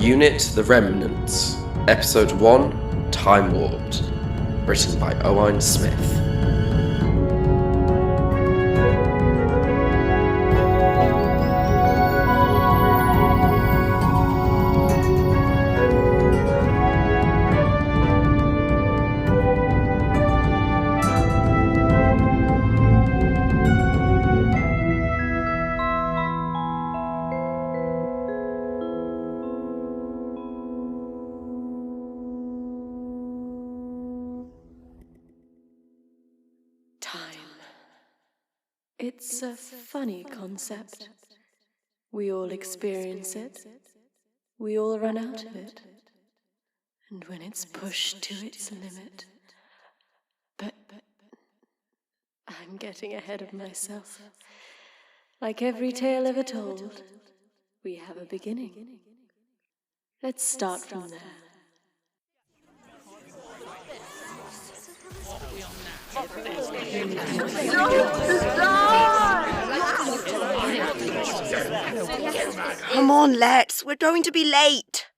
Unit The Remnants, Episode 1, Time Warped, written by Owen Smith. It's a funny concept. We all experience it. We all run out of it. And when it's pushed to its limit. But I'm getting ahead of myself. Like every tale ever told, we have a beginning. Let's start from there. Come on, we're going to be late.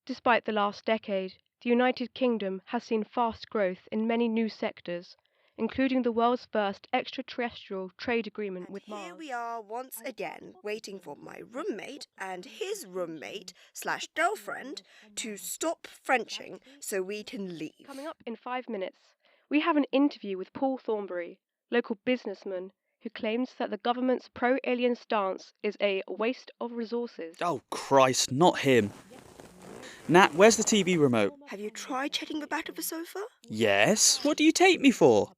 Despite the last decade, the United Kingdom has seen fast growth in many new sectors, including the world's first extraterrestrial trade agreement with Mars. Here we are once again, waiting for my roommate and his roommate/girlfriend to stop Frenching so we can leave. Coming up in 5 minutes, we have an interview with Paul Thornbury, local businessman who claims that the government's pro-alien stance is a waste of resources. Oh Christ, not him. Nat, where's the TV remote? Have you tried checking the back of the sofa? Yes, what do you take me for?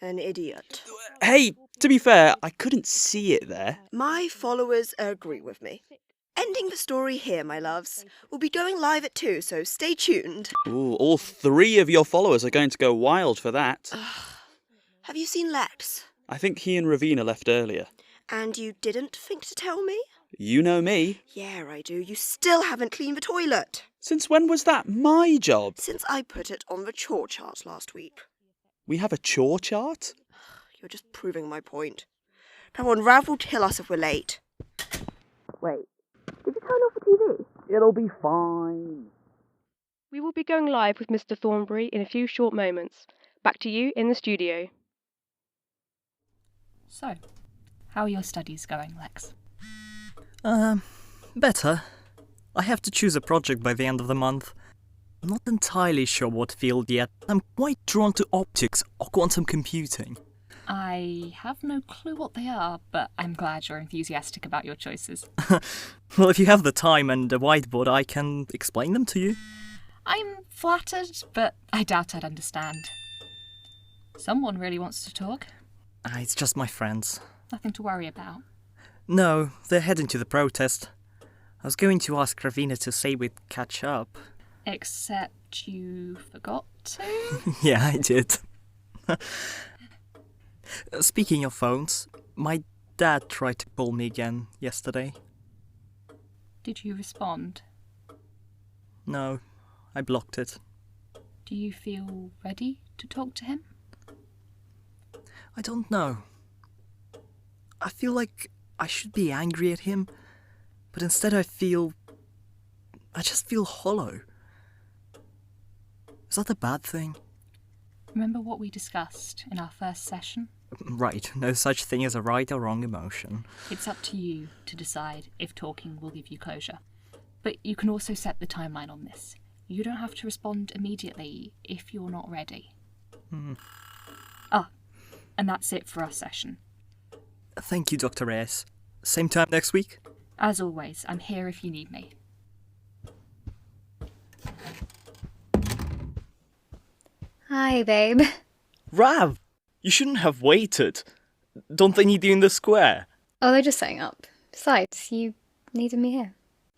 An idiot. Hey, to be fair, I couldn't see it there. My followers agree with me. Ending the story here, my loves. We'll be going live at 2, so stay tuned. Ooh, all 3 of your followers are going to go wild for that. Have you seen Lex? I think he and Ravina left earlier. And you didn't think to tell me? You know me. Yeah, I do. You still haven't cleaned the toilet. Since when was that my job? Since I put it on the chore chart last week. We have a chore chart? You're just proving my point. Come on, Rav will kill us if we're late. Wait, did you turn off the TV? It'll be fine. We will be going live with Mr. Thornbury in a few short moments. Back to you in the studio. So, how are your studies going, Lex? Better. I have to choose a project by the end of the month. I'm not entirely sure what field yet. I'm quite drawn to optics or quantum computing. I have no clue what they are, but I'm glad you're enthusiastic about your choices. Well, if you have the time and a whiteboard, I can explain them to you. I'm flattered, but I doubt I'd understand. Someone really wants to talk. It's just my friends. Nothing to worry about. No, they're heading to the protest. I was going to ask Ravina to say we'd catch up. Except you forgot to? Yeah, I did. Speaking of phones, my dad tried to call me again yesterday. Did you respond? No, I blocked it. Do you feel ready to talk to him? I don't know. I feel like I should be angry at him, but instead I just feel hollow. Is that a bad thing? Remember what we discussed in our first session? Right, no such thing as a right or wrong emotion. It's up to you to decide if talking will give you closure. But you can also set the timeline on this. You don't have to respond immediately if you're not ready. And that's it for our session. Thank you, Dr. S. Same time next week? As always, I'm here if you need me. Hi, babe. Rav! You shouldn't have waited. Don't they need you in the square? Oh, they're just setting up. Besides, you needed me here.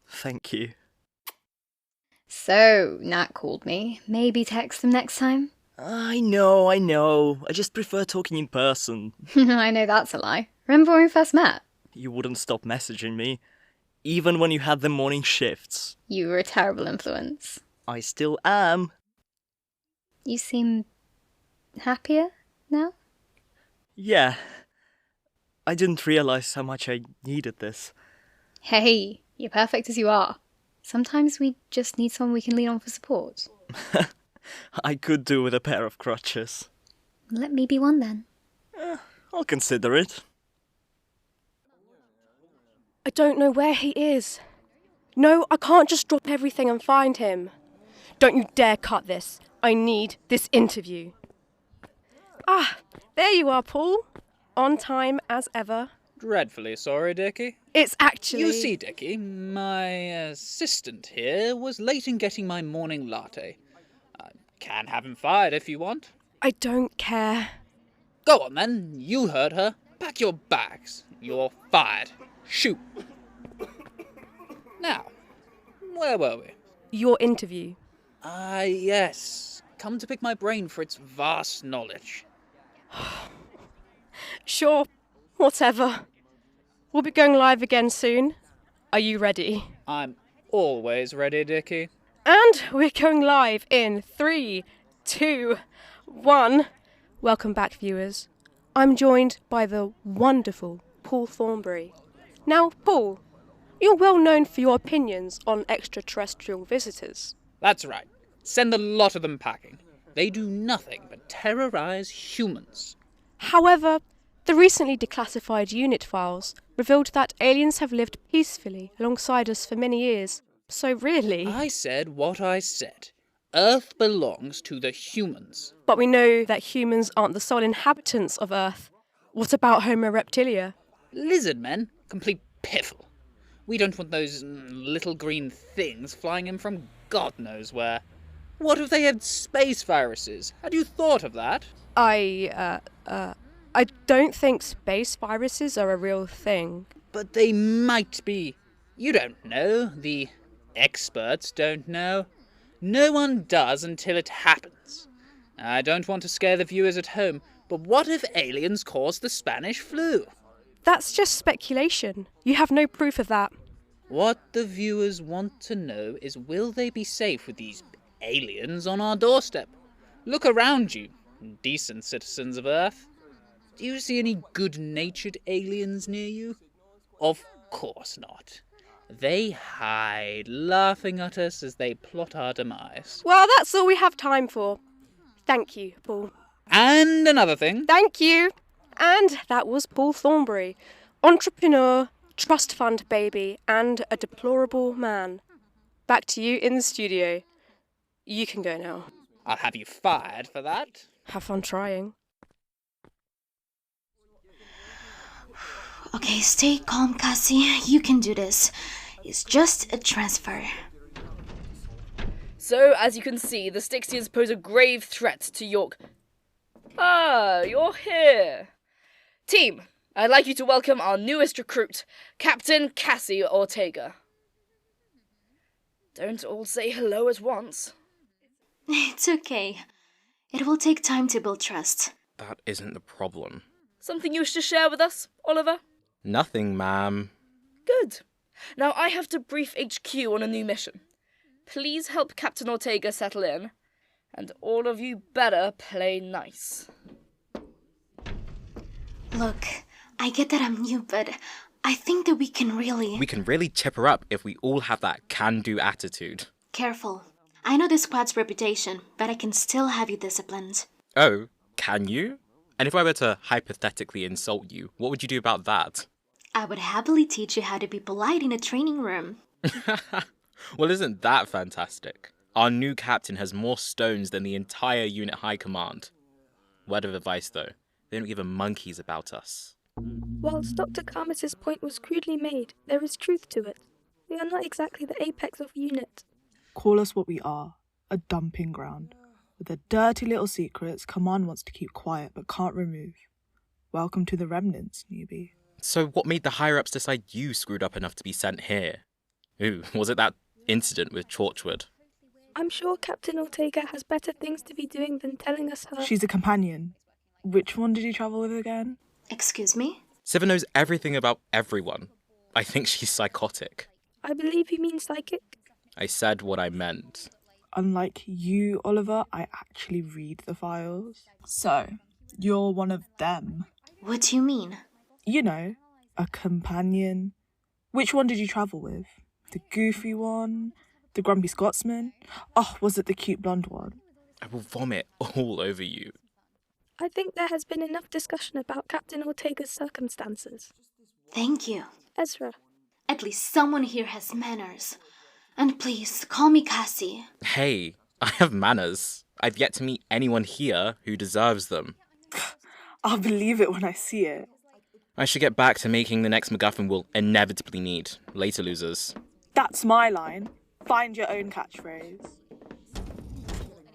Thank you. So, Nat called me. Maybe text them next time? I know. I just prefer talking in person. I know that's a lie. Remember when we first met? You wouldn't stop messaging me, even when you had the morning shifts. You were a terrible influence. I still am. You seem happier now? Yeah. I didn't realise how much I needed this. Hey, you're perfect as you are. Sometimes we just need someone we can lean on for support. I could do with a pair of crutches. Let me be one then. I'll consider it. I don't know where he is. No, I can't just drop everything and find him. Don't you dare cut this. I need this interview. Ah, there you are, Paul. On time as ever. Dreadfully sorry, Dickie. It's actually... You see, Dickie, my assistant here was late in getting my morning latte. I can have him fired if you want. I don't care. Go on then, you heard her. Pack your bags. You're fired. Shoot. Now, where were we? Your interview. Ah, yes. Come to pick my brain for its vast knowledge. Sure, whatever. We'll be going live again soon. Are you ready? I'm always ready, Dickie. And we're going live in 3, 2, 1. Welcome back, viewers. I'm joined by the wonderful Paul Thornbury. Now, Paul, you're well known for your opinions on extraterrestrial visitors. That's right. Send a lot of them packing. They do nothing but terrorize humans. However, the recently declassified unit files revealed that aliens have lived peacefully alongside us for many years. So really... I said what I said. Earth belongs to the humans. But we know that humans aren't the sole inhabitants of Earth. What about Homo reptilia? Lizard men? Complete piffle. We don't want those little green things flying in from God knows where. What if they had space viruses? Had you thought of that? I don't think space viruses are a real thing. But they might be. You don't know. The experts don't know. No one does until it happens. I don't want to scare the viewers at home, but what if aliens caused the Spanish flu? That's just speculation. You have no proof of that. What the viewers want to know is, will they be safe with these aliens on our doorstep? Look around you, decent citizens of Earth. Do you see any good-natured aliens near you? Of course not. They hide, laughing at us as they plot our demise. Well, that's all we have time for. Thank you, Paul. And another thing. Thank you. And that was Paul Thornbury, entrepreneur, trust fund baby, and a deplorable man. Back to you in the studio. You can go now. I'll have you fired for that. Have fun trying. Okay, stay calm, Cassie. You can do this. It's just a transfer. So, as you can see, the Styxians pose a grave threat to York. Ah, you're here. Team, I'd like you to welcome our newest recruit, Captain Cassie Ortega. Don't all say hello at once. It's okay. It will take time to build trust. That isn't the problem. Something you wish to share with us, Oliver? Nothing, ma'am. Good. Now I have to brief HQ on a new mission. Please help Captain Ortega settle in, and all of you better play nice. Look, I get that I'm new, but I think that we can really chip her up if we all have that can-do attitude. Careful. I know the squad's reputation, but I can still have you disciplined. Oh, can you? And if I were to hypothetically insult you, what would you do about that? I would happily teach you how to be polite in a training room. Well, isn't that fantastic? Our new captain has more stones than the entire unit high command. Word of advice, though. They don't give a monkey's about us. Whilst Dr. Karmas's point was crudely made, there is truth to it. We are not exactly the apex of unit. Call us what we are, a dumping ground. With the dirty little secrets Command wants to keep quiet but can't remove. Welcome to the Remnants, newbie. So what made the higher-ups decide you screwed up enough to be sent here? Ooh, was it that incident with Torchwood? I'm sure Captain Ortega has better things to be doing than telling us her... She's a companion. Which one did you travel with again? Excuse me? Siva knows everything about everyone. I think she's psychotic. I believe you mean psychic. I said what I meant. Unlike you, Oliver, I actually read the files. So, you're one of them. What do you mean? You know, a companion. Which one did you travel with? the goofy one, the grumpy Scotsman. Oh, was it the cute blonde one? I will vomit all over you. I think there has been enough discussion about Captain Ortega's circumstances. Thank you. Ezra. At least someone here has manners. And please, call me Cassie. Hey, I have manners. I've yet to meet anyone here who deserves them. I'll believe it when I see it. I should get back to making the next MacGuffin we'll inevitably need. Later, losers. That's my line. Find your own catchphrase.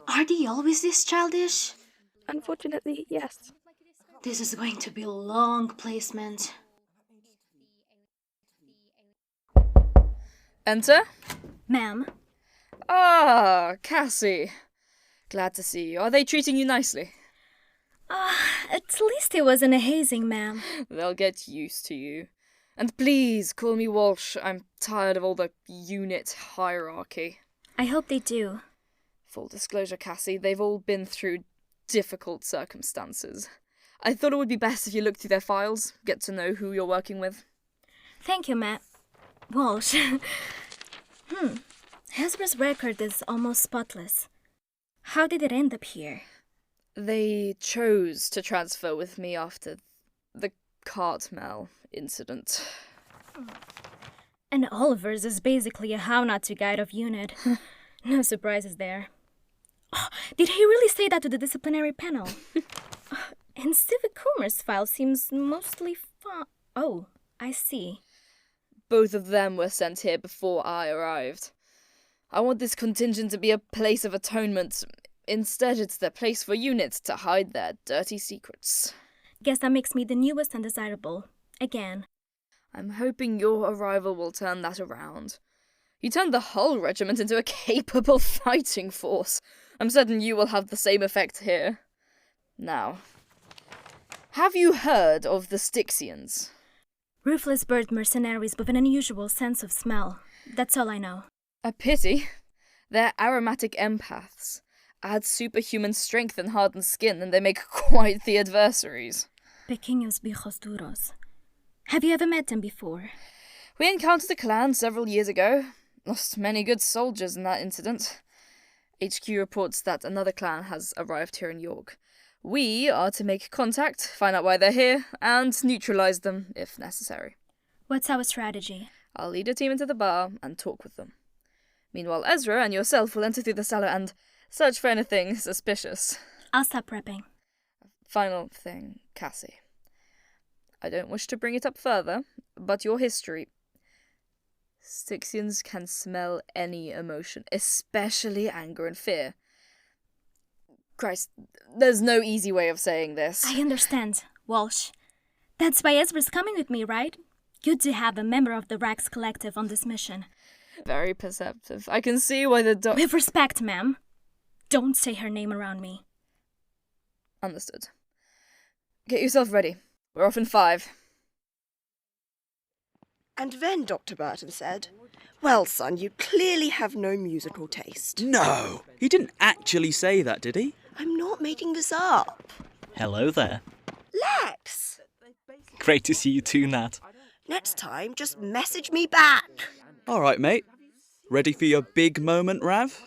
Are they always this childish? Unfortunately, yes. This is going to be a long placement. Enter? Ma'am. Ah, Cassie. Glad to see you. Are they treating you nicely? At least it wasn't a hazing, ma'am. They'll get used to you. And please, call me Walsh. I'm tired of all the unit hierarchy. I hope they do. Full disclosure, Cassie, they've all been through difficult circumstances. I thought it would be best if you looked through their files, get to know who you're working with. Thank you, Matt. Walsh. Ezra's record is almost spotless. How did it end up here? They chose to transfer with me after the Cartmel incident. And Oliver's is basically a how not to guide of unit. No surprises there. Oh, did he really say that to the disciplinary panel? And Civic Coomer's file seems mostly Oh, I see. Both of them were sent here before I arrived. I want this contingent to be a place of atonement. Instead, it's the place for units to hide their dirty secrets. Guess that makes me the newest and desirable. Again. I'm hoping your arrival will turn that around. You turned the whole regiment into a capable fighting force. I'm certain you will have the same effect here. Now, have you heard of the Styxians? Ruthless bird mercenaries with an unusual sense of smell. That's all I know. A pity. They're aromatic empaths. Add superhuman strength and hardened skin, and they make quite the adversaries. Pequeños viejos duros. Have you ever met them before? We encountered a clan several years ago. Lost many good soldiers in that incident. HQ reports that another clan has arrived here in York. We are to make contact, find out why they're here, and neutralize them if necessary. What's our strategy? I'll lead a team into the bar and talk with them. Meanwhile, Ezra and yourself will enter through the cellar and search for anything suspicious. I'll stop prepping. Final thing, Cassie. I don't wish to bring it up further, but your history. Styxians can smell any emotion, especially anger and fear. Christ, there's no easy way of saying this. I understand, Walsh. That's why Ezra's coming with me, right? Good to have a member of the Rax Collective on this mission. Very perceptive. I can see why the With respect, ma'am. Don't say her name around me. Understood. Get yourself ready. We're off in 5. And then Dr. Burton said, "Well, son, you clearly have no musical taste." No! He didn't actually say that, did he? I'm not making this up. Hello there. Lex! Great to see you too, Nat. Next time, just message me back. All right, mate. Ready for your big moment, Rav?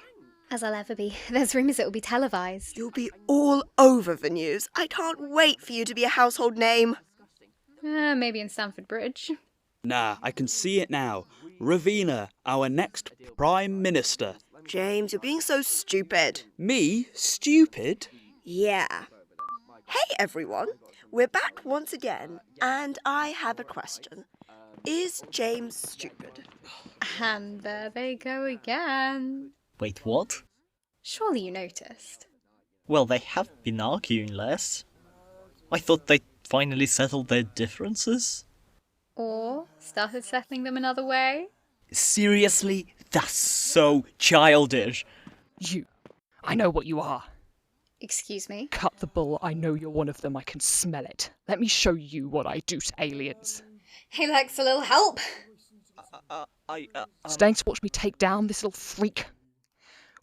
As I'll ever be. There's rumours it will be televised. You'll be all over the news. I can't wait for you to be a household name. Maybe in Stamford Bridge. Nah, I can see it now. Ravina, our next Prime Minister. James, you're being so stupid. Me? Stupid? Yeah. Hey, everyone. We're back once again, and I have a question. Is James stupid? And there they go again. Wait, what? Surely you noticed. Well, they have been arguing less. I thought they'd finally settled their differences. Or started settling them another way? Seriously? That's so childish. You. I know what you are. Excuse me? Cut the bull. I know you're one of them. I can smell it. Let me show you what I do to aliens. Hey, Lex, a little help? Staying to watch me take down this little freak?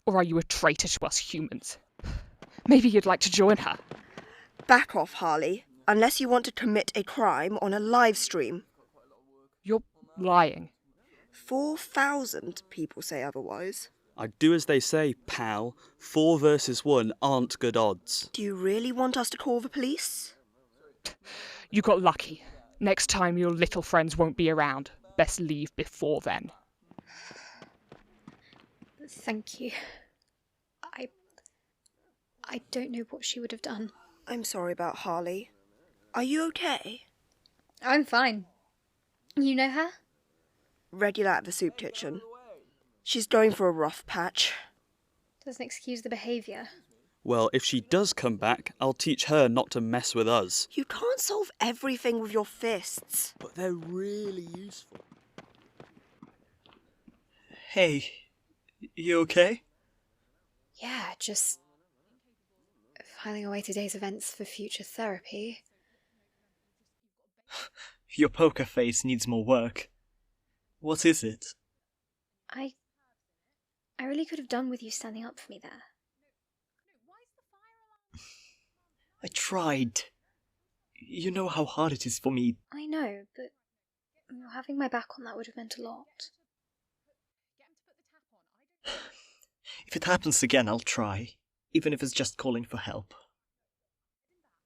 Or are you a traitor to us humans? Maybe you'd like to join her. Back off, Harley, unless you want to commit a crime on a live stream. You're lying. 4,000 people say otherwise. I'd do as they say, pal. 4 versus 1 aren't good odds. Do you really want us to call the police? You got lucky. Next time your little friends won't be around. Best leave before then. Thank you. I don't know what she would have done. I'm sorry about Harley. Are you okay? I'm fine. You know her? Regular at the soup kitchen. She's going for a rough patch. Doesn't excuse the behaviour. Well, if she does come back, I'll teach her not to mess with us. You can't solve everything with your fists. But they're really useful. Hey, you okay? Yeah, just filing away today's events for future therapy. Your poker face needs more work. What is it? I really could have done with you standing up for me there. I tried. You know how hard it is for me. I know, but having my back on that would have meant a lot. If it happens again, I'll try. Even if it's just calling for help.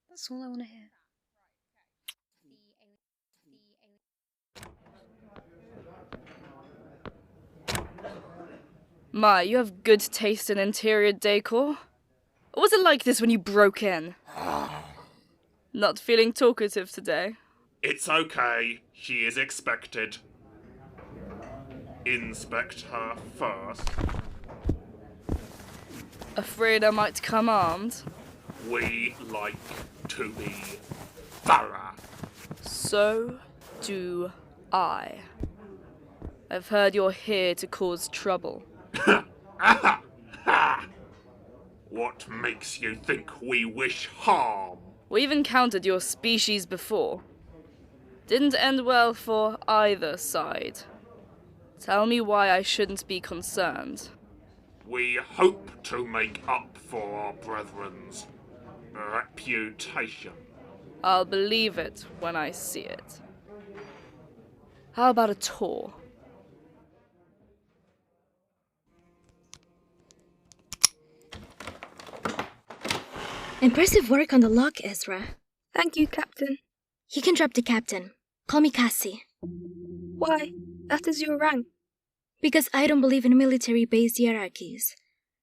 That's all I want to hear. My, you have good taste in interior decor. What was it like this when you broke in? Not feeling talkative today? It's okay. She is expected. Inspect her first. Afraid I might come armed? We like to be thorough. So do I. I've heard you're here to cause trouble. What makes you think we wish harm? We've encountered your species before. Didn't end well for either side. Tell me why I shouldn't be concerned. We hope to make up for our brethren's reputation. I'll believe it when I see it. How about a tour? Impressive work on the lock, Ezra. Thank you, Captain. You can drop the captain. Call me Cassie. Why? That is your rank. Because I don't believe in military-based hierarchies.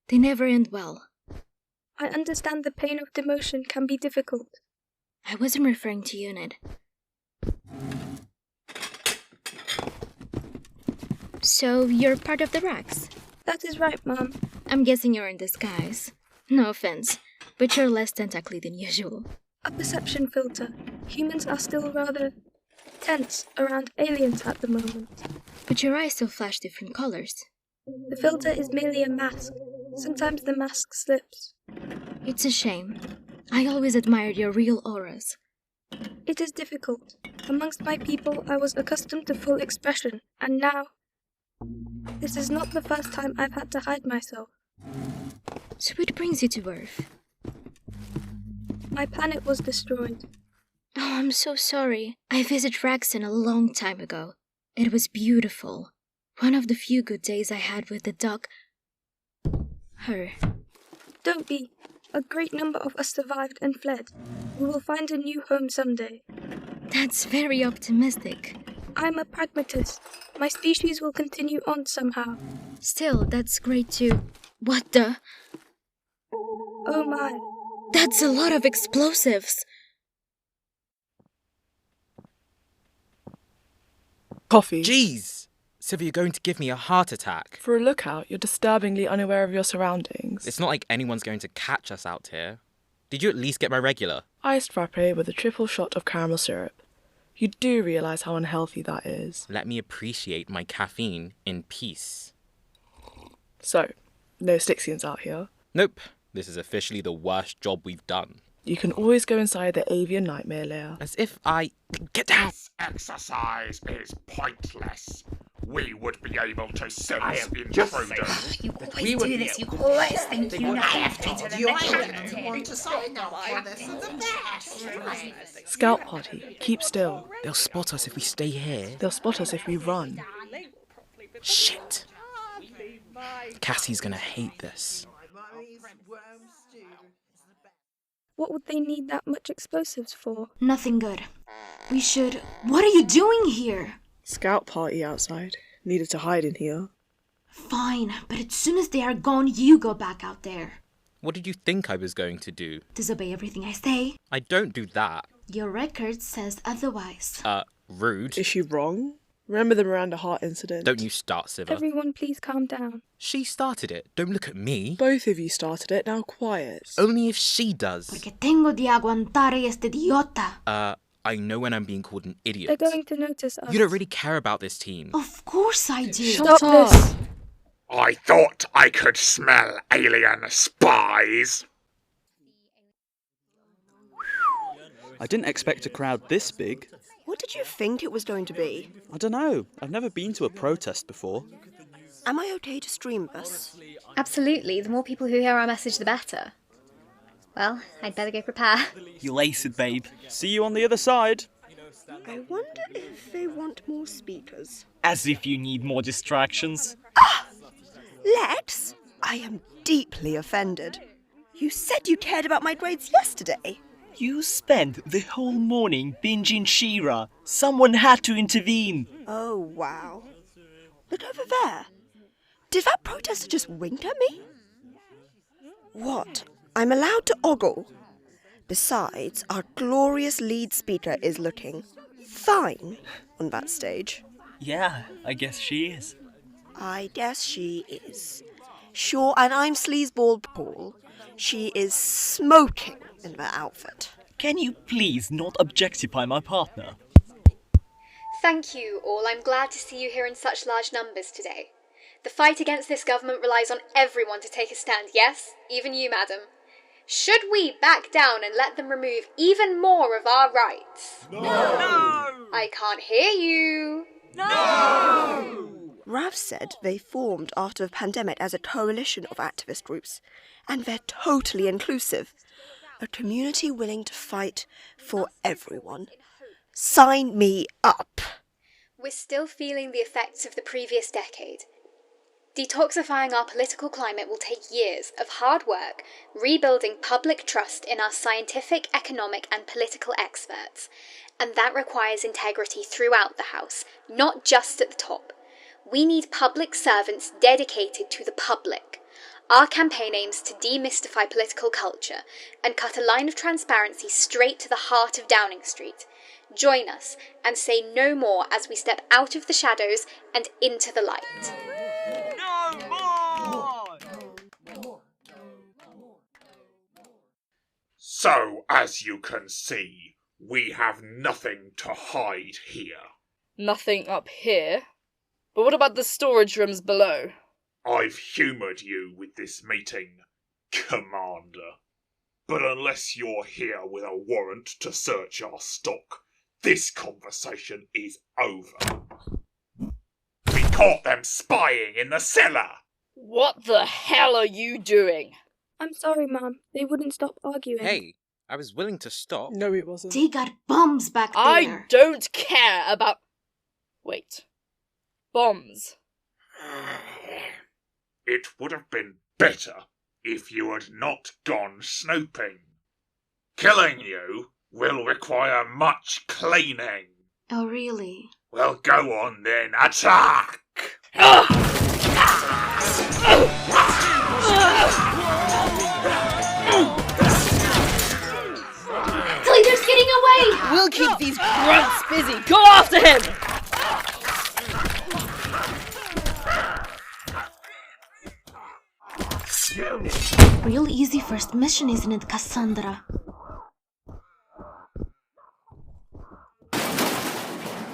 They never end well. I understand the pain of demotion can be difficult. I wasn't referring to unit. So, you're part of the Rax? That is right, Mom. I'm guessing you're in disguise. No offense, but you're less tentacly than usual. A perception filter. Humans are still rather tense around aliens at the moment. But your eyes still flash different colors. The filter is merely a mask. Sometimes the mask slips. It's a shame. I always admired your real auras. It is difficult. Amongst my people, I was accustomed to full expression, and now... This is not the first time I've had to hide myself. So what brings you to Earth? My planet was destroyed. Oh, I'm so sorry. I visited Raxon a long time ago. It was beautiful. One of the few good days I had with the dog. Her. Don't be. A great number of us survived and fled. We will find a new home someday. That's very optimistic. I'm a pragmatist. My species will continue on somehow. Still, that's great too. What the? Oh my. That's a lot of explosives. Coffee. Jeez! So you're going to give me a heart attack? For a lookout, you're disturbingly unaware of your surroundings. It's not like anyone's going to catch us out here. Did you at least get my regular? Iced frappe with a triple shot of caramel syrup. You do realise how unhealthy that is. Let me appreciate my caffeine in peace. So, no Styxians out here? Nope. This is officially the worst job we've done. You can always go inside the avian nightmare lair. As if I... Get down! This exercise is pointless. We would be able to sense intruders. You always do this. You always think you know everything. Scout party. Keep still. They'll spot us if we stay here. They'll spot us if we run. Shit! Cassie's gonna hate this. What would they need that much explosives for? Nothing good. We should... What are you doing here? Scout party outside. Needed to hide in here. Fine, but as soon as they are gone, you go back out there. What did you think I was going to do? Disobey everything I say. I don't do that. Your record says otherwise. Rude. Is she wrong? Remember the Miranda Hart incident? Don't you start, Siva. Everyone please calm down. She started it. Don't look at me. Both of you started it, now quiet. Only if she does. Porque tengo de aguantar este idiota. I know when I'm being called an idiot. They're going to notice us. You don't really care about this team. Of course I do. Stop this. I thought I could smell alien spies. I didn't expect a crowd this big. What did you think it was going to be? I don't know. I've never been to a protest before. Am I okay to stream this? Absolutely. The more people who hear our message, the better. Well, I'd better go prepare. You'll ace it, babe. See you on the other side. I wonder if they want more speakers. As if you need more distractions. Lex, I am deeply offended. You said you cared about my grades yesterday. You spent the whole morning binging She-Ra. Someone had to intervene. Oh, wow. Look over there. Did that protester just wink at me? What? I'm allowed to ogle? Besides, our glorious lead speaker is looking fine on that stage. Yeah, I guess she is. I guess she is. Sure, and I'm Sleazeball Paul. She is smoking in that outfit. Can you please not objectify my partner? Thank you all. I'm glad to see you here in such large numbers today. The fight against this government relies on everyone to take a stand, yes? Even you, madam. Should we back down and let them remove even more of our rights? No! I can't hear you. No! Rav said they formed after the pandemic as a coalition of activist groups, and they're totally inclusive. A community willing to fight for everyone. Sign me up! We're still feeling the effects of the previous decade. Detoxifying our political climate will take years of hard work, rebuilding public trust in our scientific, economic and political experts. And that requires integrity throughout the House, not just at the top. We need public servants dedicated to the public. Our campaign aims to demystify political culture and cut a line of transparency straight to the heart of Downing Street. Join us and say no more as we step out of the shadows and into the light. So, as you can see, we have nothing to hide here. Nothing up here? But what about the storage rooms below? I've humoured you with this meeting, Commander. But unless you're here with a warrant to search our stock, this conversation is over. We caught them spying in the cellar! What the hell are you doing? I'm sorry, Mom. They wouldn't stop arguing. Hey, I was willing to stop. No, it wasn't. They got bombs back there. I don't care about... Wait. Bombs. It would have been better if you had not gone snooping. Killing you will require much cleaning. Oh, really? Well, go on then, attack! Leader's getting away! We'll keep these grunts busy. Go after him! Real easy first mission, isn't it, Cassandra?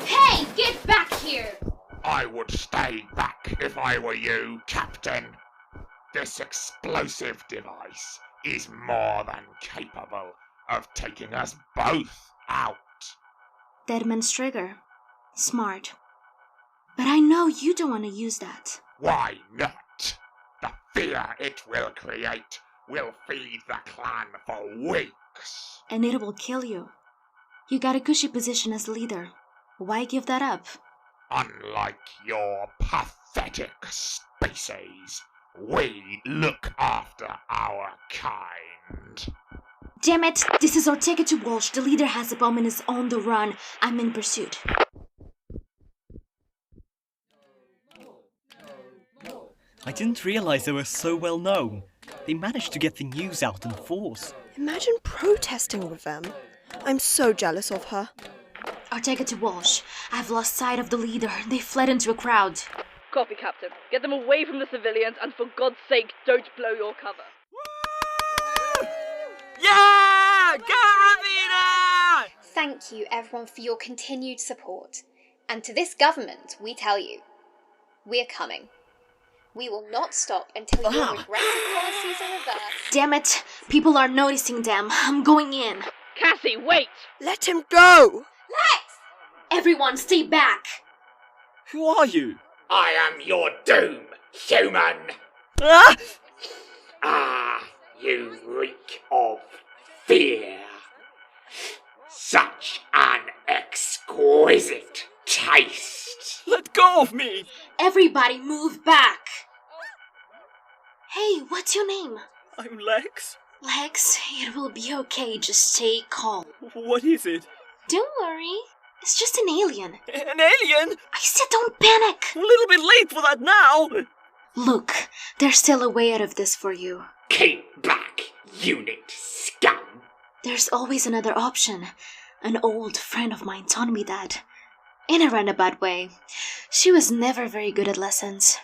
Hey, get back here! I would stay back if I were you, Captain. This explosive device is more than capable of taking us both out. Deadman's trigger. Smart. But I know you don't want to use that. Why not? The fear it will create will feed the clan for weeks. And it will kill you. You got a cushy position as leader. Why give that up? Unlike your pathetic pathetic species. We look after our kind. Damn it! This is our ticket to Walsh. The leader has a bomb and is on the run. I'm in pursuit. I didn't realize they were so well known. They managed to get the news out in force. Imagine protesting with them. I'm so jealous of her. Our ticket to Walsh. I've lost sight of the leader. They fled into a crowd. Copy, Captain. Get them away from the civilians, and for God's sake, don't blow your cover. Yeah! Go, Ravina! Thank you, everyone, for your continued support. And to this government, we tell you, we're coming. We will not stop until your regressive policies are reversed. Damn it! People are noticing them. I'm going in. Cassie, wait! Let him go! Lex! Everyone, stay back! Who are you? I am your doom, human! Ah! Ah, you reek of fear. Such an exquisite taste. Let go of me! Everybody move back! Hey, what's your name? I'm Lex. Lex, it will be okay, just stay calm. What is it? Don't worry, it's just an alien. An alien? I said don't panic! A little bit late for that now! Look, there's still a way out of this for you. Keep back, unit scum! There's always another option. An old friend of mine taught me that. In a roundabout way. She was never very good at lessons.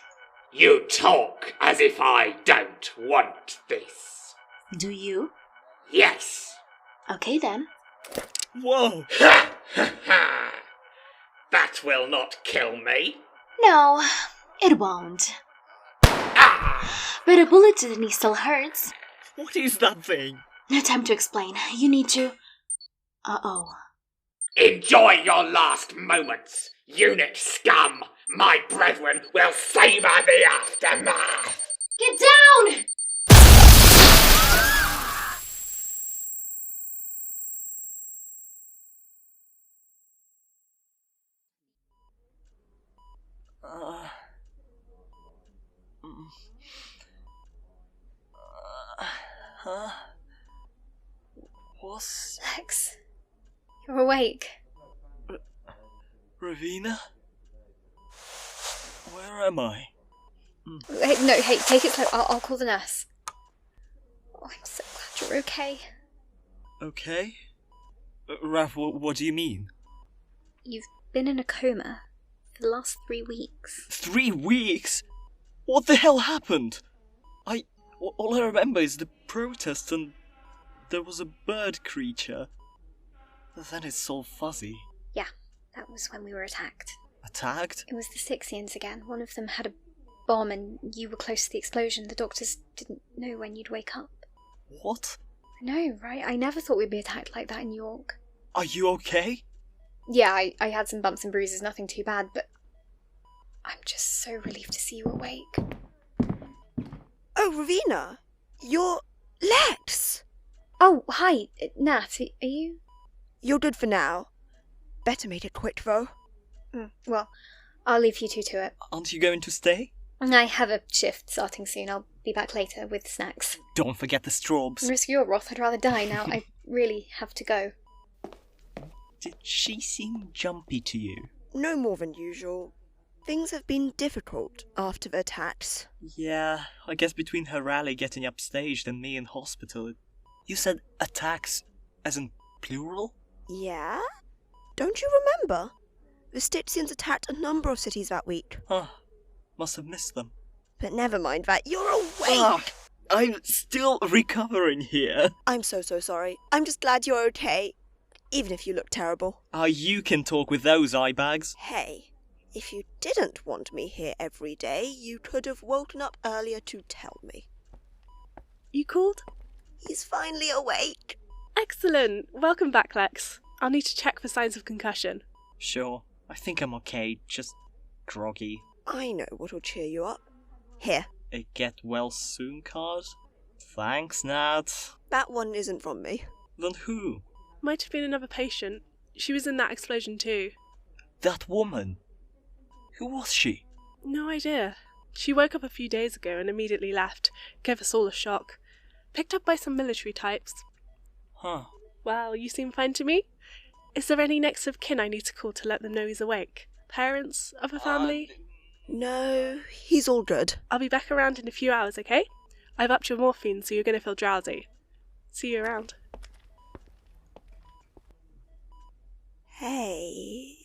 You talk as if I don't want this. Do you? Yes. Okay then. Whoa! Ha ha ha! That will not kill me. No, it won't. But a bullet to the knee still hurts. What is that thing? No time to explain. You need to... Uh-oh. Enjoy your last moments, unit scum! My brethren will savour the aftermath! Get down! What's... Lex, you're awake. Ravina? Where am I? Hey, take it slow. I'll call the nurse. Oh, I'm so glad you're okay. Okay? Rav, what do you mean? You've been in a coma for the last 3 weeks. 3 weeks? What the hell happened? All I remember is the protest and there was a bird creature. Then it's all fuzzy. Yeah, that was when we were attacked. Attacked? It was the Styxians again. One of them had a bomb and you were close to the explosion. The doctors didn't know when you'd wake up. What? I know, right? I never thought we'd be attacked like that in New York. Are you okay? Yeah, I had some bumps and bruises, nothing too bad, but I'm just so relieved to see you awake. Oh, Ravina, you're Lex. Oh, hi, Nat, are you? You're good for now. Better make it quick, though. Well, I'll leave you two to it. Aren't you going to stay? I have a shift starting soon. I'll be back later with snacks. Don't forget the strobes. Risk your wrath, I'd rather die now. I really have to go. Did she seem jumpy to you? No more than usual. Things have been difficult after the attacks. Yeah, I guess between her rally getting upstaged and me in hospital. You said attacks as in plural? Yeah? Don't you remember? The Styxians attacked a number of cities that week. Huh. Must have missed them. But never mind that, you're awake! Ugh, I'm still recovering here. I'm so sorry. I'm just glad you're okay. Even if you look terrible. You can talk with those eye bags. Hey, if you didn't want me here every day, you could have woken up earlier to tell me. You called? He's finally awake. Excellent. Welcome back, Lex. I'll need to check for signs of concussion. Sure. I think I'm okay. Just groggy. I know what'll cheer you up. Here. A get well soon card? Thanks, Nat. That one isn't from me. Then who? Might have been another patient. She was in that explosion too. That woman? Who was she? No idea. She woke up a few days ago and immediately left. Gave us all a shock. Picked up by some military types. Huh. Well, you seem fine to me. Is there any next of kin I need to call to let them know he's awake? Parents? Other family? No, he's all good. I'll be back around in a few hours, okay? I've upped your morphine, so you're going to feel drowsy. See you around. Hey,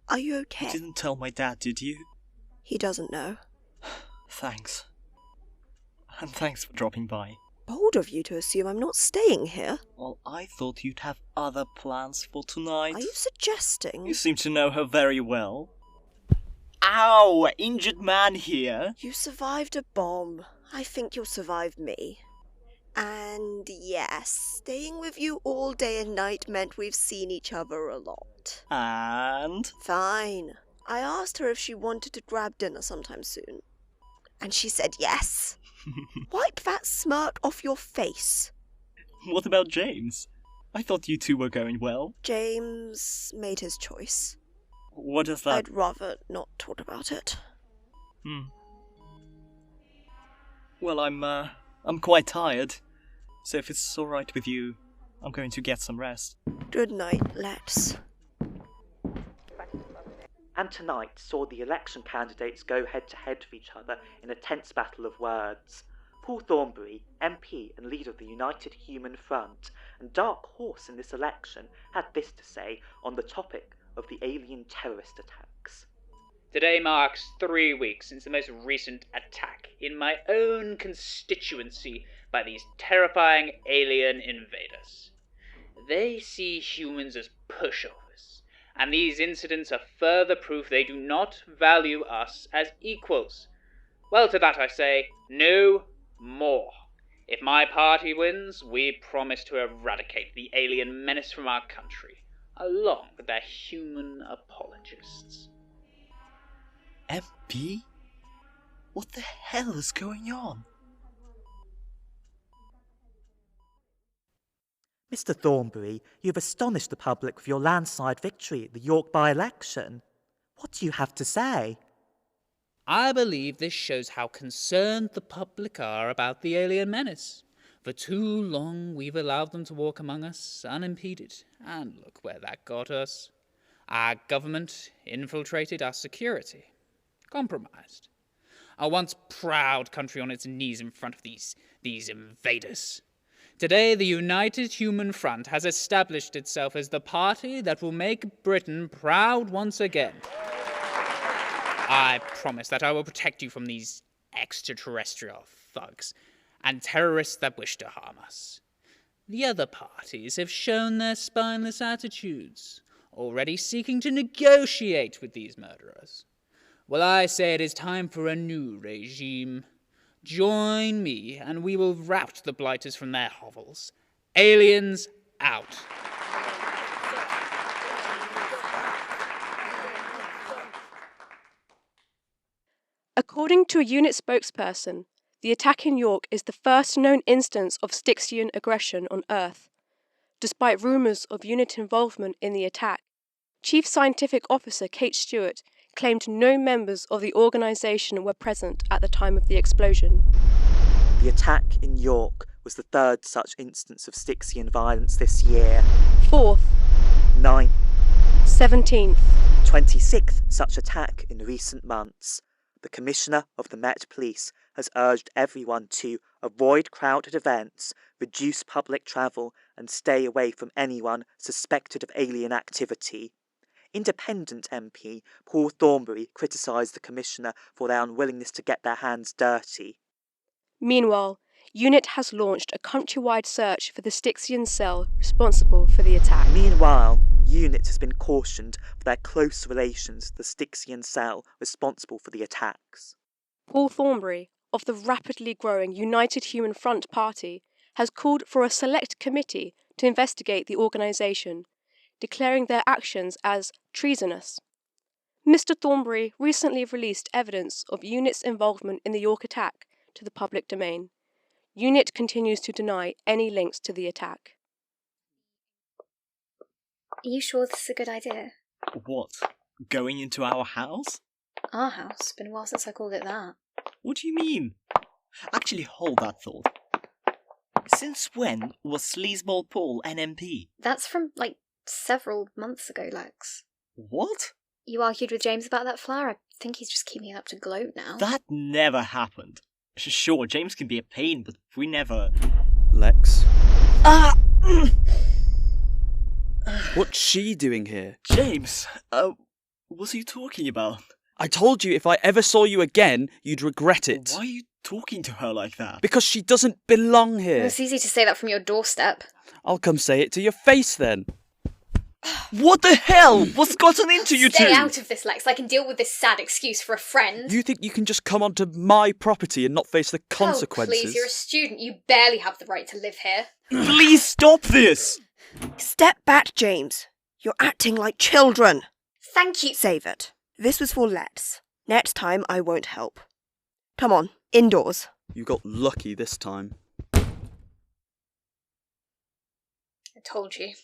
are you okay? You didn't tell my dad, did you? He doesn't know. Thanks. And thanks for dropping by. Bold of you to assume I'm not staying here. Well, I thought you'd have other plans for tonight. Are you suggesting? You seem to know her very well. Ow! Injured man here. You survived a bomb. I think you'll survive me. And yes, staying with you all day and night meant we've seen each other a lot. And? Fine. I asked her if she wanted to grab dinner sometime soon. And she said yes. Wipe that smirk off your face. What about James? I thought you two were going well. James made his choice. What does that... I'd rather not talk about it. Well, I'm quite tired. So if it's alright with you, I'm going to get some rest. Good night, Lex. And tonight saw the election candidates go head-to-head with each other in a tense battle of words. Paul Thornbury, MP and leader of the United Human Front, and dark horse in this election, had this to say on the topic of the alien terrorist attacks. Today marks 3 weeks since the most recent attack in my own constituency by these terrifying alien invaders. They see humans as pushovers, and these incidents are further proof they do not value us as equals. Well, to that I say, no more. If my party wins, we promise to eradicate the alien menace from our country, along with their human apologists. MP? What the hell is going on? Mr. Thornbury, you've astonished the public with your landslide victory at the York by-election. What do you have to say? I believe this shows how concerned the public are about the alien menace. For too long we've allowed them to walk among us unimpeded, and look where that got us. Our government infiltrated our security, compromised. Our once proud country on its knees in front of these invaders. Today, the United Human Front has established itself as the party that will make Britain proud once again. I promise that I will protect you from these extraterrestrial thugs and terrorists that wish to harm us. The other parties have shown their spineless attitudes, already seeking to negotiate with these murderers. Well, I say it is time for a new regime. Join me, and we will rout the blighters from their hovels. Aliens out. According to a unit spokesperson, the attack in York is the first known instance of Styxian aggression on Earth. Despite rumours of unit involvement in the attack, Chief Scientific Officer Kate Stewart claimed no members of the organisation were present at the time of the explosion. The attack in York was the third such instance of Styxian violence this year. 4th, 9th, 17th, 26th such attack in recent months. The Commissioner of the Met Police has urged everyone to avoid crowded events, reduce public travel, and stay away from anyone suspected of alien activity. Independent MP Paul Thornbury criticised the Commissioner for their unwillingness to get their hands dirty. Meanwhile, UNIT has launched a countrywide search for the Styxian cell responsible for the attack. Meanwhile, UNIT has been cautioned for their close relations to the Styxian cell responsible for the attacks. Paul Thornbury, of the rapidly growing United Human Front Party, has called for a select committee to investigate the organisation, declaring their actions as treasonous. Mr. Thornbury recently released evidence of UNIT's involvement in the York attack to the public domain. UNIT continues to deny any links to the attack. Are you sure this is a good idea? What? Going into our house? Our house? Been a while since I called it that. What do you mean? Actually, hold that thought. Since when was Sleazeball Paul an MP? That's from, several months ago, Lex. What? You argued with James about that flower? I think he's just keeping it up to gloat now. That never happened. Sure, James can be a pain, but we never... Lex. Ah! What's she doing here? James, what's you talking about? I told you if I ever saw you again, you'd regret it. Why are you talking to her like that? Because she doesn't belong Well, here. it's easy to say that from your doorstep. I'll come say it to your face then. What the hell? What's gotten into you two? Stay out of this, Lex. I can deal with this sad excuse for a friend. You think you can just come onto my property and not face the consequences? Oh, please, you're a student. You barely have the right to live here. Please stop this! Step back, James. You're acting like children. Thank you. Save it. This was for Lex. Next time I won't help. Come on, indoors. You got lucky this time. I told you.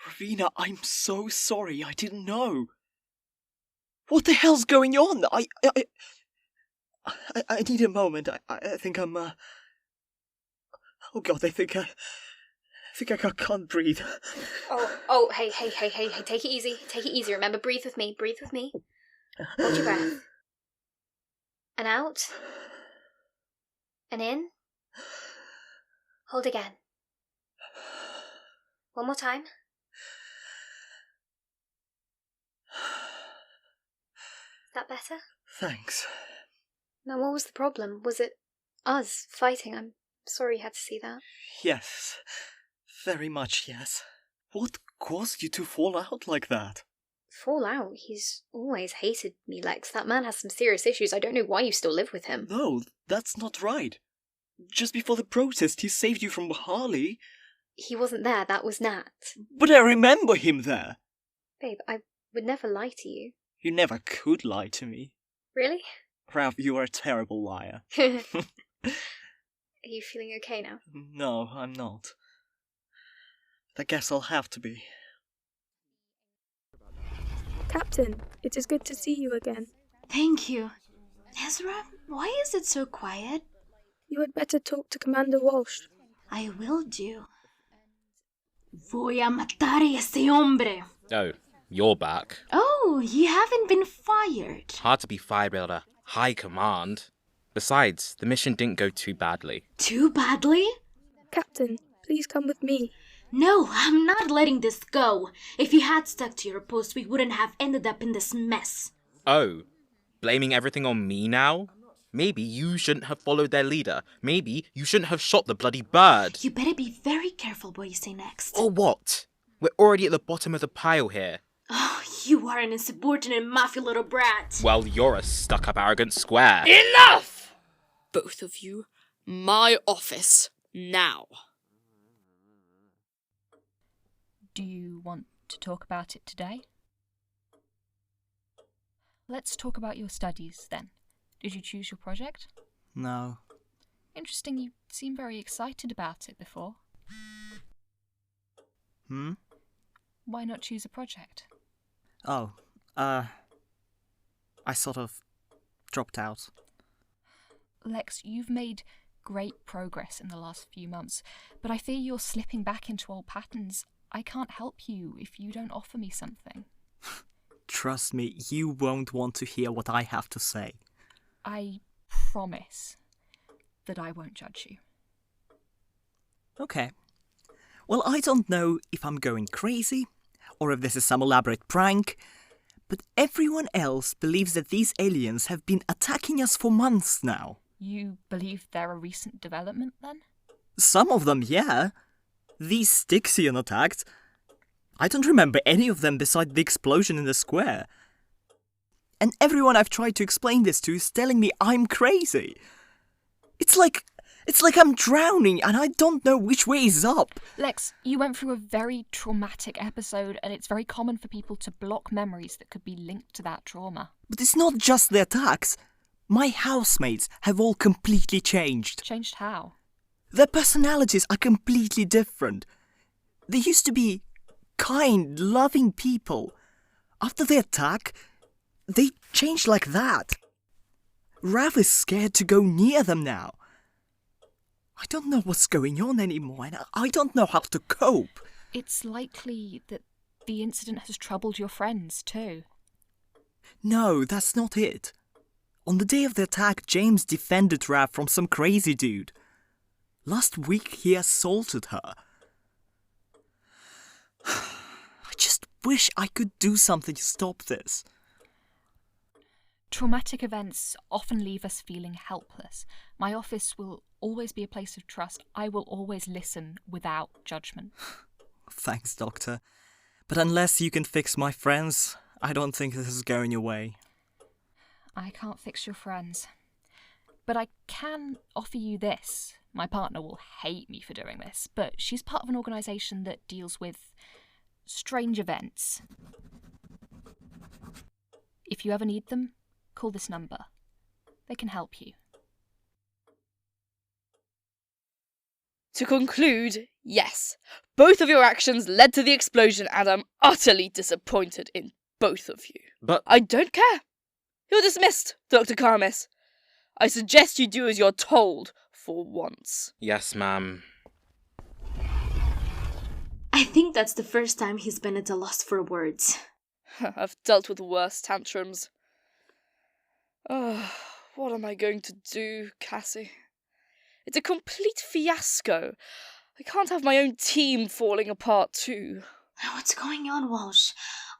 Ravina, I'm so sorry. I didn't know. What the hell's going on? I need a moment. I think I'm, Oh God, I think I can't breathe. Oh, hey, take it easy. Take it easy. Remember, breathe with me. Breathe with me. Hold your breath. And out. And in. Hold again. One more time. Is that better? Thanks. Now, what was the problem? Was it us fighting? I'm sorry you had to see that. Yes. Very much, yes. What caused you to fall out like that? Fall out? He's always hated me, Lex. That man has some serious issues. I don't know why you still live with him. No, that's not right. Just before the protest, he saved you from Harley. He wasn't there. That was Nat. But I remember him there. Babe, I would never lie to you. You never could lie to me. Really? Ralph, you are a terrible liar. Are you feeling okay now? No, I'm not. I guess I'll have to be. Captain, it is good to see you again. Thank you. Ezra, why is it so quiet? You had better talk to Commander Walsh. I will do. Voy a matar ese hombre. Oh, you're back. Oh, you haven't been fired. Hard to be fired by the high command. Besides, the mission didn't go too badly. Too badly? Captain, please come with me. No, I'm not letting this go. If you had stuck to your post, we wouldn't have ended up in this mess. Oh, blaming everything on me now? Maybe you shouldn't have followed their leader. Maybe you shouldn't have shot the bloody bird. You better be very careful what you say next. Or what? We're already at the bottom of the pile here. Oh, you are an insubordinate mafia little brat. Well, you're a stuck-up arrogant square. Enough! Both of you, my office, now. Do you want to talk about it today? Let's talk about your studies, then. Did you choose your project? No. Interesting, you seem very excited about it before. Why not choose a project? Oh, I sort of dropped out. Lex, you've made great progress in the last few months, but I fear you're slipping back into old patterns. I can't help you if you don't offer me something. Trust me, you won't want to hear what I have to say. I promise that I won't judge you. Okay. Well, I don't know if I'm going crazy, or if this is some elaborate prank, but everyone else believes that these aliens have been attacking us for months now. You believe they're a recent development, then? Some of them, yeah. These Styxian attacks. I don't remember any of them beside the explosion in the square. And everyone I've tried to explain this to is telling me I'm crazy. It's like I'm drowning and I don't know which way is up. Lex, you went through a very traumatic episode, and it's very common for people to block memories that could be linked to that trauma. But it's not just the attacks. My housemates have all completely changed. Changed how? Their personalities are completely different. They used to be kind, loving people. After the attack, they change like that. Rav is scared to go near them now. I don't know what's going on anymore, and I don't know how to cope. It's likely that the incident has troubled your friends, too. No, that's not it. On the day of the attack, James defended Rav from some crazy dude. Last week, he assaulted her. I just wish I could do something to stop this. Traumatic events often leave us feeling helpless. My office will always be a place of trust. I will always listen without judgment. Thanks, Doctor. But unless you can fix my friends, I don't think this is going your way. I can't fix your friends. But I can offer you this. My partner will hate me for doing this, but she's part of an organisation that deals with strange events. If you ever need them, call this number. They can help you. To conclude, yes, both of your actions led to the explosion and I'm utterly disappointed in both of you. But I don't care. You're dismissed, Dr. Karmis. I suggest you do as you're told for once. Yes, ma'am. I think that's the first time he's been at a loss for words. I've dealt with worse tantrums. Oh, what am I going to do, Cassie? It's a complete fiasco. I can't have my own team falling apart too. What's going on, Walsh?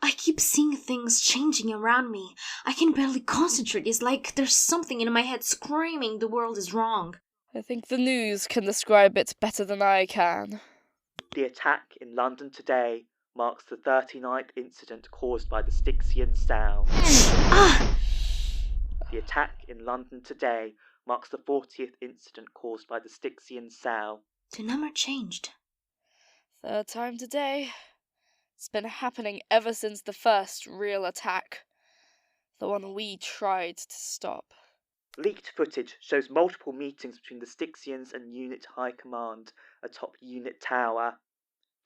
I keep seeing things changing around me. I can barely concentrate. It's like there's something in my head screaming the world is wrong. I think the news can describe it better than I can. The attack in London today marks the 39th incident caused by the Styxian cell. The attack in London today marks the 40th incident caused by the Styxian cell. The number changed. Third time today. It's been happening ever since the first real attack. The one we tried to stop. Leaked footage shows multiple meetings between the Styxians and Unit High Command atop Unit Tower.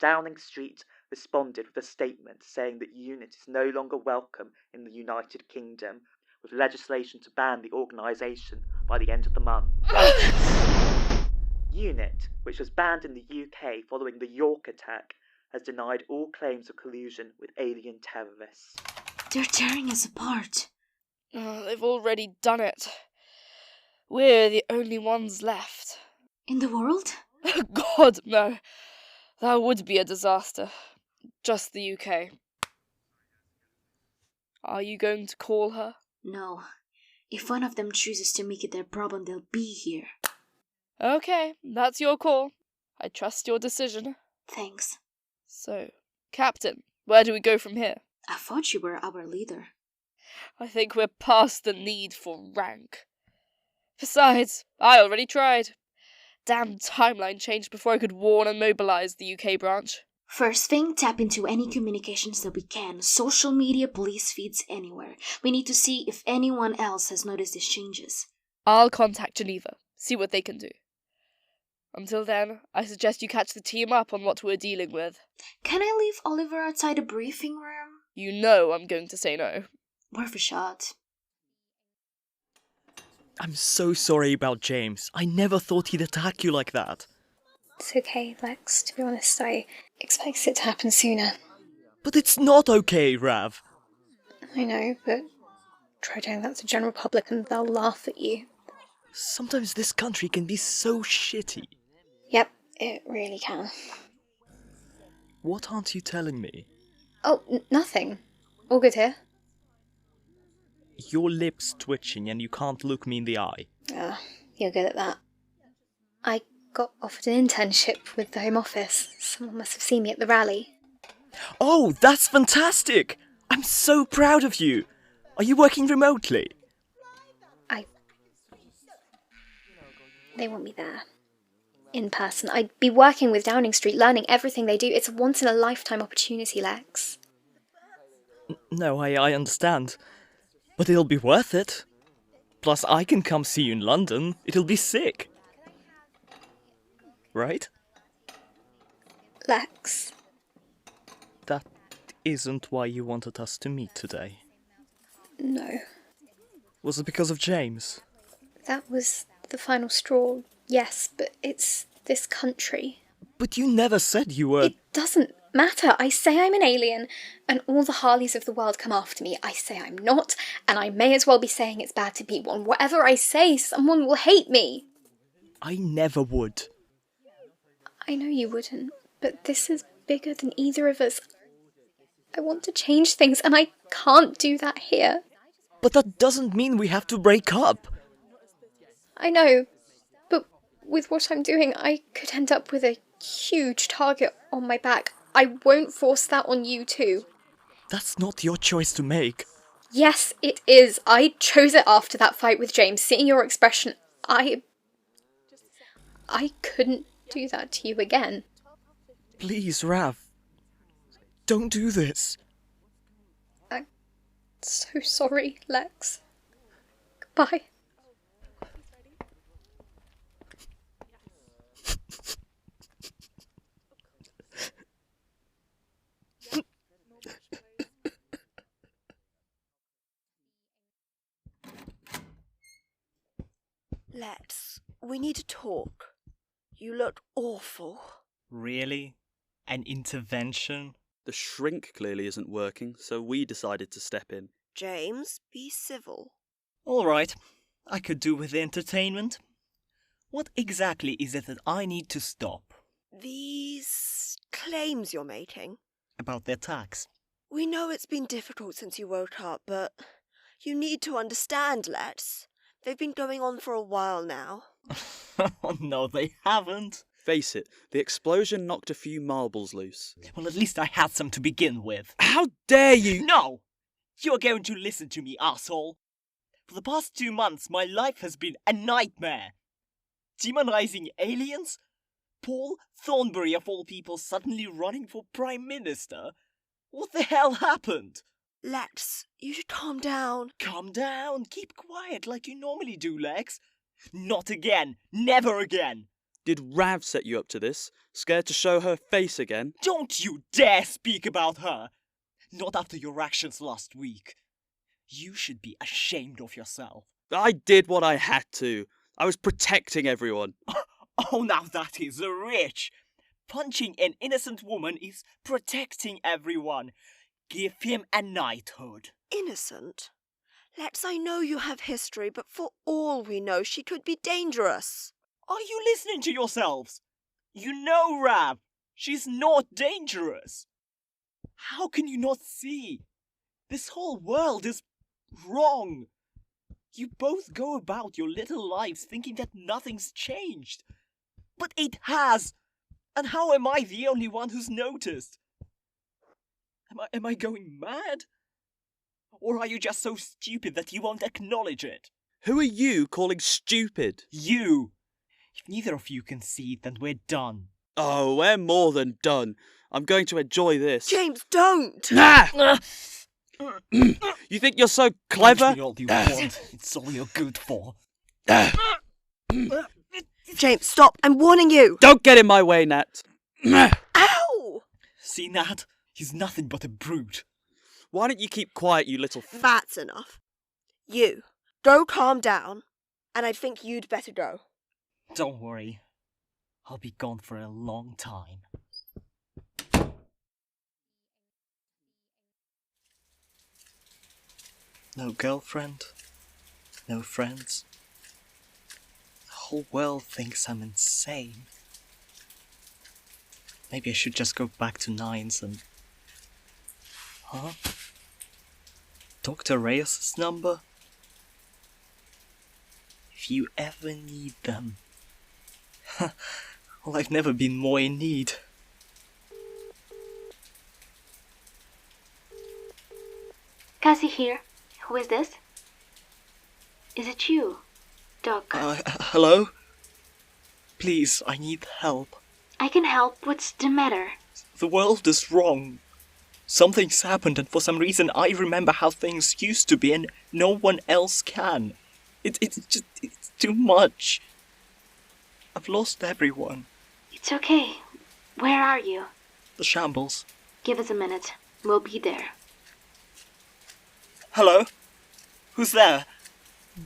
Downing Street responded with a statement saying that Unit is no longer welcome in the United Kingdom, with legislation to ban the organisation by the end of the month. Unit, which was banned in the UK following the York attack, has denied all claims of collusion with alien terrorists. They're tearing us apart. They've already done it. We're the only ones left. In the world? God, no. That would be a disaster. Just the UK. Are you going to call her? No. If one of them chooses to make it their problem, they'll be here. Okay, that's your call. I trust your decision. Thanks. So, Captain, where do we go from here? I thought you were our leader. I think we're past the need for rank. Besides, I already tried. Damn timeline changed before I could warn and mobilise the UK branch. First thing, tap into any communications that we can. Social media, police feeds, anywhere. We need to see if anyone else has noticed these changes. I'll contact Geneva, see what they can do. Until then, I suggest you catch the team up on what we're dealing with. Can I leave Oliver outside the briefing room? You know I'm going to say no. Worth a shot. I'm so sorry about James. I never thought he'd attack you like that. It's okay, Lex. To be honest, I expected it to happen sooner. But it's not okay, Rav. I know, but try telling that to the general public and they'll laugh at you. Sometimes this country can be so shitty. Yep, it really can. What aren't you telling me? Oh, nothing. All good here. Your lips twitching and you can't look me in the eye. You're good at that. I got offered an internship with the Home Office. Someone must have seen me at the rally. Oh, that's fantastic! I'm so proud of you! Are you working remotely? They want me there. In person. I'd be working with Downing Street, learning everything they do. It's a once-in-a-lifetime opportunity, Lex. No, I understand. But it'll be worth it. Plus, I can come see you in London. It'll be sick. Right? Lex. That isn't why you wanted us to meet today. No. Was it because of James? That was the final straw, yes, but it's this country. But you never said you were... It doesn't matter. I say I'm an alien, and all the Harleys of the world come after me. I say I'm not, and I may as well be saying it's bad to be one. Whatever I say, someone will hate me. I never would. I know you wouldn't, but this is bigger than either of us. I want to change things, and I can't do that here. But that doesn't mean we have to break up. I know, but with what I'm doing, I could end up with a huge target on my back. I won't force that on you too. That's not your choice to make. Yes, it is. I chose it after that fight with James. Seeing your expression, I couldn't do that to you again. Please, Rav. Don't do this. I'm so sorry, Lex. Goodbye. Lex, we need to talk. You look awful. Really? An intervention? The shrink clearly isn't working, so we decided to step in. James, be civil. All right. I could do with the entertainment. What exactly is it that I need to stop? These claims you're making. About the attacks. We know it's been difficult since you woke up, but you need to understand, Lex. They've been going on for a while now. Oh, no, they haven't. Face it, the explosion knocked a few marbles loose. Well, at least I had some to begin with. How dare you! No! You're going to listen to me, asshole. For the past 2 months, my life has been a nightmare. Demonizing aliens? Paul Thornbury, of all people, suddenly running for Prime Minister? What the hell happened? Lex, you should calm down. Calm down. Keep quiet like you normally do, Lex. Not again. Never again. Did Rav set you up to this? Scared to show her face again? Don't you dare speak about her! Not after your actions last week. You should be ashamed of yourself. I did what I had to. I was protecting everyone. Oh, now that is rich. Punching an innocent woman is protecting everyone. Give him a knighthood. Innocent? Lex, I know you have history, but for all we know, she could be dangerous. Are you listening to yourselves? You know, Rav, she's not dangerous. How can you not see? This whole world is wrong. You both go about your little lives thinking that nothing's changed. But it has. And how am I the only one who's noticed? Am I going mad? Or are you just so stupid that you won't acknowledge it? Who are you calling stupid? You! If neither of you can see it, then we're done. Oh, we're more than done. I'm going to enjoy this. James, don't! Ah! You think you're so clever? Punch me all you want. It's all you're good for. James, stop! I'm warning you! Don't get in my way, Nat. Ow! See, Nat? He's nothing but a brute. Why don't you keep quiet, you little... That's enough. You, go calm down, and I think you'd better go. Don't worry. I'll be gone for a long time. No girlfriend, no friends. The whole world thinks I'm insane. Maybe I should just go back to Nines and... Huh? Dr. Reyes' number? If you ever need them. Well, I've never been more in need. Cassie here. Who is this? Is it you, Doc? Hello? Please, I need help. I can help. What's the matter? The world is wrong. Something's happened, and for some reason I remember how things used to be, and no one else can. It's too much. I've lost everyone. It's okay. Where are you? The shambles. Give us a minute. We'll be there. Hello? Who's there?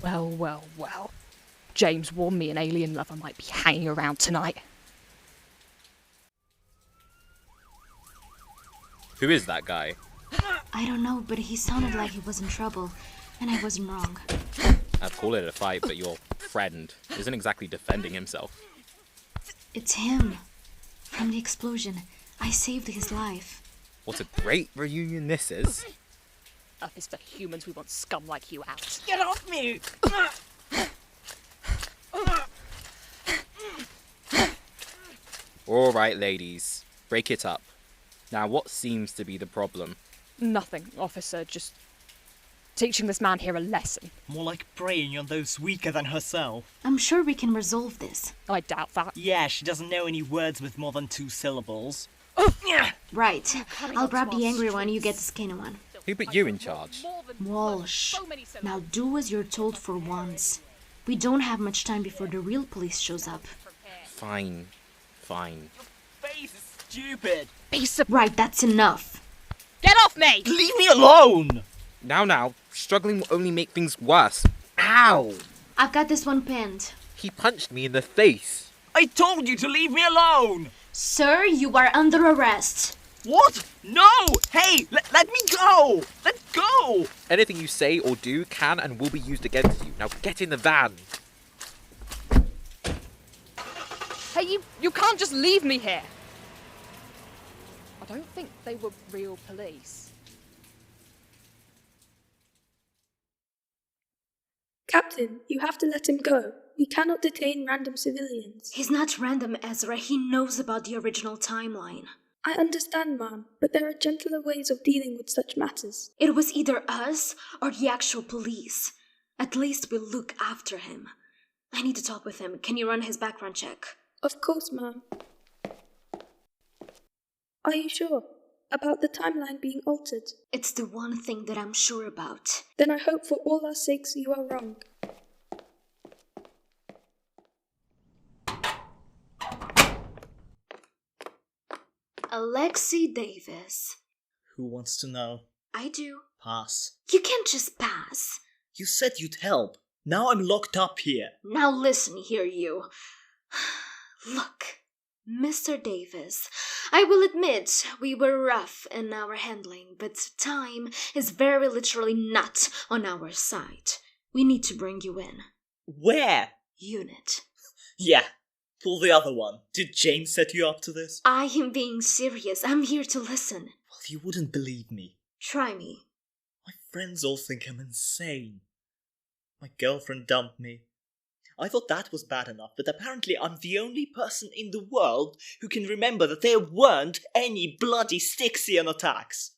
Well, well, well. James warned me an alien lover might be hanging around tonight. Who is that guy? I don't know, but he sounded like he was in trouble, and I wasn't wrong. I'd call it a fight, but your friend isn't exactly defending himself. It's him. From the explosion. I saved his life. What a great reunion this is. Earth is for humans. We want scum like you out. Get off me! All right, ladies. Break it up. Now, what seems to be the problem? Nothing, officer. Just teaching this man here a lesson. More like preying on those weaker than herself. I'm sure we can resolve this. I doubt that. Yeah, she doesn't know any words with more than 2 syllables. Right. I'll grab the angry one, you get the skinny one. Who put you in charge? Walsh. Now do as you're told for once. We don't have much time before the real police shows up. Fine. Fine. Face is stupid. Right, that's enough. Get off me! Leave me alone! Now, struggling will only make things worse. Ow! I've got this one pinned. He punched me in the face. I told you to leave me alone! Sir, you are under arrest. What? No! Hey, let me go! Let go! Anything you say or do can and will be used against you. Now get in the van. Hey, you can't just leave me here. I don't think they were real police. Captain, you have to let him go. We cannot detain random civilians. He's not random, Ezra. He knows about the original timeline. I understand, ma'am, but there are gentler ways of dealing with such matters. It was either us or the actual police. At least we'll look after him. I need to talk with him. Can you run his background check? Of course, ma'am. Are you sure? About the timeline being altered? It's the one thing that I'm sure about. Then I hope for all our sakes you are wrong. Alexei Davis. Who wants to know? I do. Pass. You can't just pass. You said you'd help. Now I'm locked up here. Now listen here, you. Look, Mr. Davis, I will admit we were rough in our handling, but time is very literally not on our side. We need to bring you in. Where? Unit. Yeah, pull the other one. Did James set you up to this? I am being serious. I'm here to listen. Well, you wouldn't believe me. Try me. My friends all think I'm insane. My girlfriend dumped me. I thought that was bad enough, but apparently I'm the only person in the world who can remember that there weren't any bloody Styxian attacks.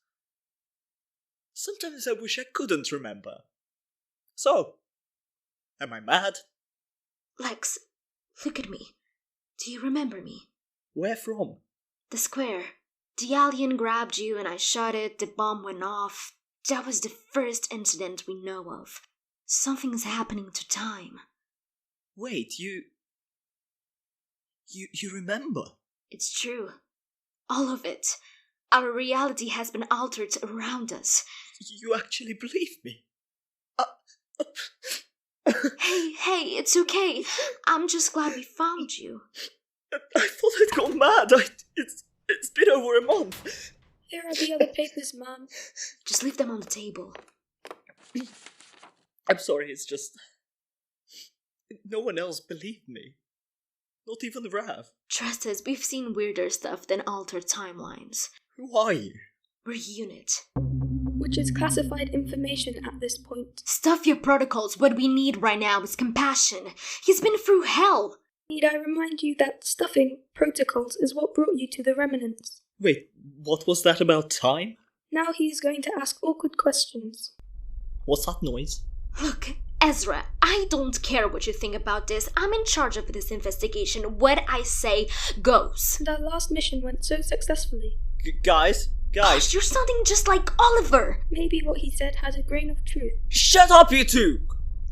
Sometimes I wish I couldn't remember. So, am I mad? Lex, look at me. Do you remember me? Where from? The square. The alien grabbed you and I shot it, the bomb went off. That was the first incident we know of. Something's happening to time. Wait, you remember? It's true. All of it. Our reality has been altered around us. You actually believe me? Hey, it's okay. I'm just glad we found you. I thought I'd gone mad. It's been over a month. Here are the other papers, ma'am. Just leave them on the table. I'm sorry, it's just... No one else believed me. Not even Rav. Trust us, we've seen weirder stuff than altered timelines. Who are you? We're Unit. Which is classified information at this point. Stuff your protocols. What we need right now is compassion. He's been through hell. Need I remind you that stuffing protocols is what brought you to the Remnants? Wait, what was that about time? Now he's going to ask awkward questions. What's that noise? Look, Ezra, I don't care what you think about this. I'm in charge of this investigation. What I say goes. And our last mission went so successfully. Guys, Gosh, you're sounding just like Oliver. Maybe what he said had a grain of truth. Shut up, you two!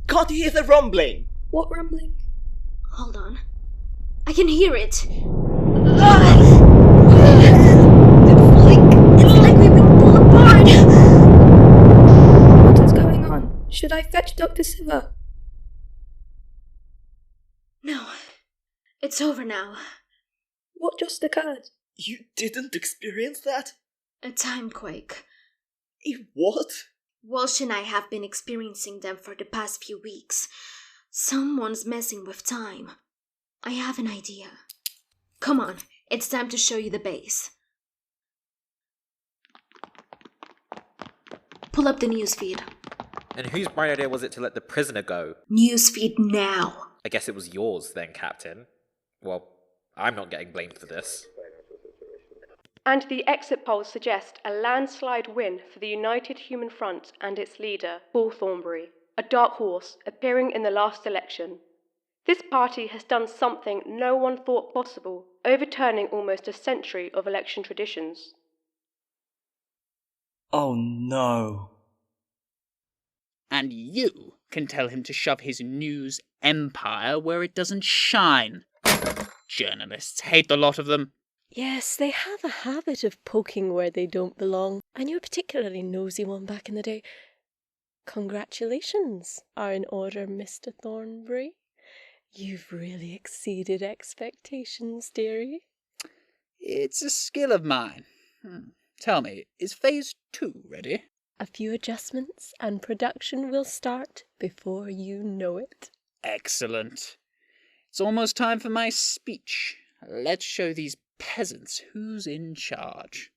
Can't you hear the rumbling? What rumbling? Hold on. I can hear it. It's like we've been pulled apart. What is going on? Should I Fetch Dr. Siva. No, it's over now. What just occurred? You didn't experience that? A time quake. A what? Walsh and I have been experiencing them for the past few weeks. Someone's messing with time. I have an idea. Come on, it's time to show you the base. Pull up the newsfeed. And whose bright idea was it to let the prisoner go? Newsfeed now. I guess it was yours then, Captain. Well, I'm not getting blamed for this. And the exit polls suggest a landslide win for the United Human Front and its leader, Paul Thornbury, a dark horse appearing in the last election. This party has done something no one thought possible, overturning almost a century of election traditions. Oh no. And you can tell him to shove his news empire where it doesn't shine. Journalists hate the lot of them. Yes, they have a habit of poking where they don't belong. And you're a particularly nosy one back in the day. Congratulations are in order, Mr. Thornbury. You've really exceeded expectations, dearie. It's a skill of mine. Tell me, is Phase 2 ready? A few adjustments and production will start before you know it. Excellent. It's almost time for my speech. Let's show these peasants who's in charge.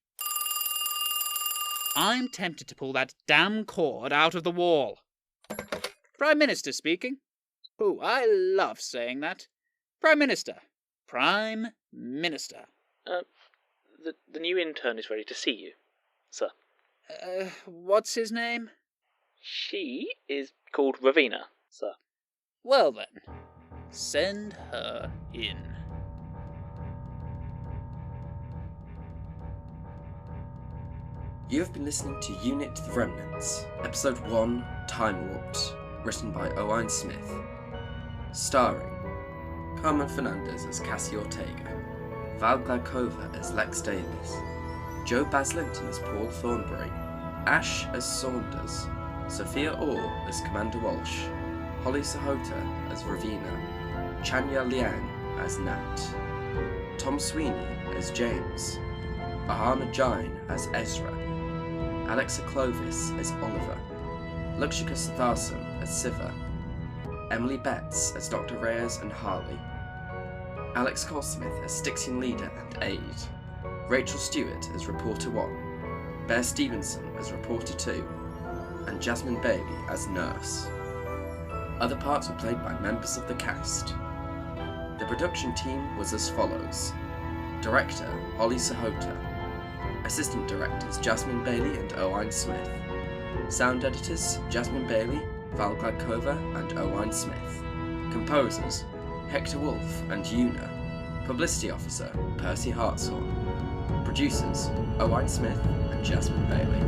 I'm tempted to pull that damn cord out of the wall. Prime Minister speaking. Oh, I love saying that. Prime Minister. Prime Minister. The new intern is ready to see you, sir. What's his name? She is called Ravina, sir. Well then, send her in. You have been listening to Unit The Remnants, Episode 1, Time Warped, written by Owain Smith. Starring Carmen Fernandez as Cassie Ortega, Val Gladkova as Lex Davis, Joe Baslinton as Paul Thornbury, Ash as Saunders, Sophia Orr as Commander Walsh, Holly Sahota as Ravina, Chanya Liang as Nat, Tom Sweeney as James, Ahana Jain as Ezra, Alexa Clovis as Oliver, Lakshika Sitharsan as Siva, Emily Betts as Dr. Reyes and Harley, Alex Colsmith as Styxian leader and aide, Rachel Stewart as Reporter 1, Bear Stevenson as Reporter 2, and Jasmine Bailey as Nurse. Other parts were played by members of the cast. The production team was as follows: Director, Holly Sahota. Assistant Directors, Jasmine Bailey and Owain Smith. Sound Editors, Jasmine Bailey, Val Gladkova and Owain Smith. Composers, Hector Wolf and Una. Publicity Officer, Percy Hartshorn. Producers, Owain Smith and Jasmine Bailey.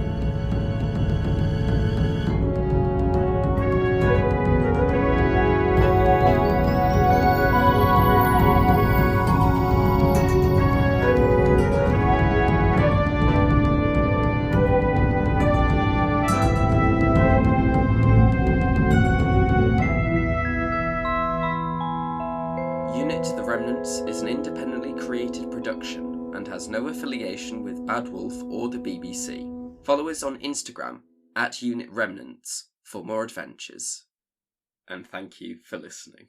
Is an independently created production and has no affiliation with Bad Wolf or the BBC. Follow us on Instagram @Unit Remnants for more adventures. And thank you for listening.